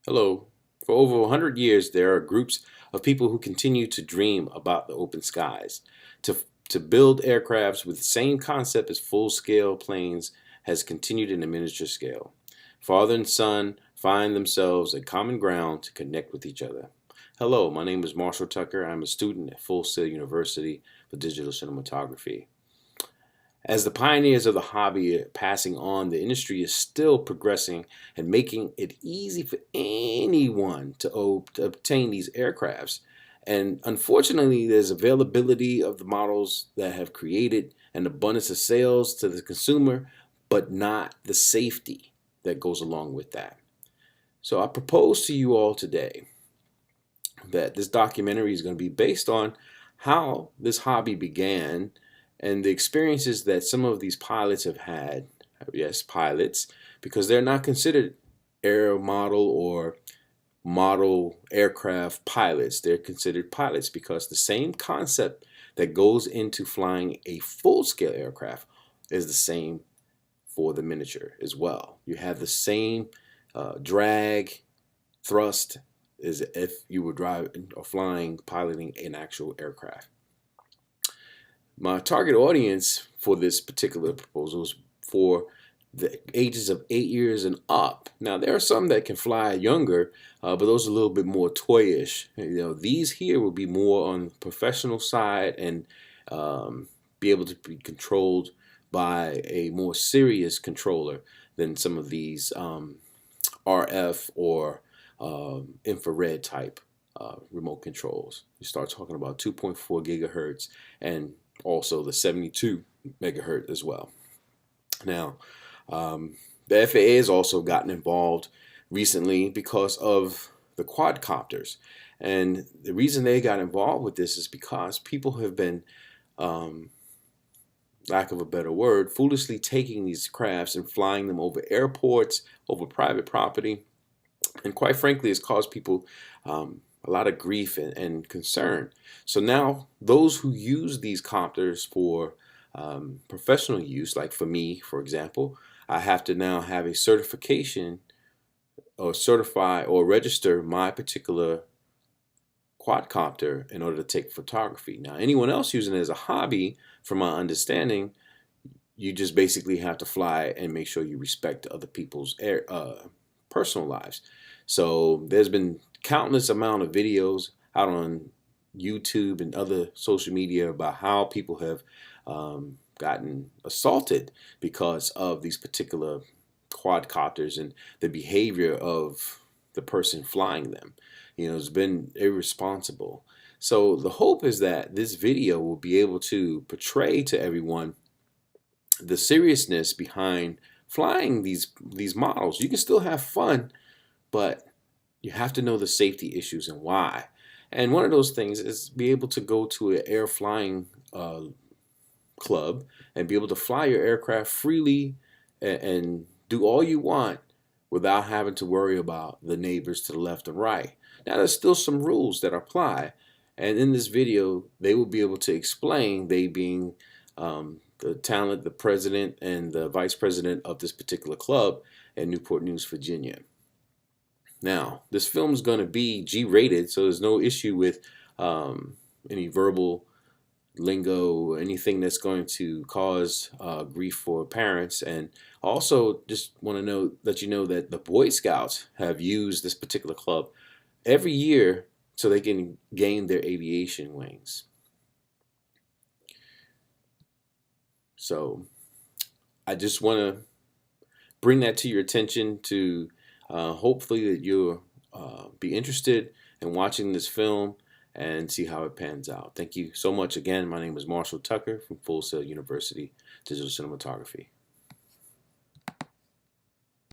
Hello. For over 100 years, there are groups of people who continue to dream about the open skies. To, to build aircrafts with the same concept as full-scale planes has continued in a miniature scale. Father and son find themselves a common ground to connect with each other. Hello, my name is Marshall Tucker. I'm a student at Full Sail University for digital cinematography. As the pioneers of the hobby passing on, the industry is still progressing and making it easy for anyone to obtain these aircrafts. And unfortunately, there's availability of the models that have created an abundance of sales to the consumer, but not the safety that goes along with that. So I propose to you all today that this documentary is going to be based on how this hobby began and the experiences that some of these pilots have had. Yes, pilots, because they're not considered air model or model aircraft pilots. They're considered pilots because the same concept that goes into flying a full-scale aircraft is the same for the miniature as well. You have the same drag, thrust as if you were driving or flying, piloting an actual aircraft. My target audience for this particular proposal is for the ages of 8 years and up. Now, there are some that can fly younger, but those are a little bit more toyish. These here will be more on the professional side and be able to be controlled by a more serious controller than some of these RF or infrared type remote controls. You start talking about 2.4 gigahertz and also the 72 megahertz as well. Now, the FAA has also gotten involved recently because of the quadcopters. And the reason they got involved with this is because people have been, lack of a better word, foolishly taking these crafts and flying them over airports, over private property. And quite frankly, it's caused people a lot of grief and concern. So now those who use these copters for professional use, like for me, for example, I have to now have a certification or certify or register my particular quadcopter in order to take photography. Now, anyone else using it as a hobby, from my understanding, you just basically have to fly and make sure you respect other people's personal lives. So there's been countless amount of videos out on YouTube and other social media about how people have gotten assaulted because of these particular quadcopters and the behavior of the person flying them. It's been irresponsible. So the hope is that this video will be able to portray to everyone the seriousness behind flying these models. You can still have fun, but you have to know the safety issues and why. And one of those things is be able to go to an air flying club and be able to fly your aircraft freely and do all you want without having to worry about the neighbors to the left and right. Now, there's still some rules that apply. And in this video, they will be able to explain, they being the talent, the president, and the vice president of this particular club in Newport News, Virginia. Now, this film is going to be G-rated, so there's no issue with any verbal lingo or anything that's going to cause grief for parents. And also, just want to let you know that the Boy Scouts have used this particular club every year so they can gain their aviation wings. So I just want to bring that to your attention to hopefully that you'll be interested in watching this film and see how it pans out. Thank you so much again. My name is Marshall Tucker from Full Sail University Digital Cinematography.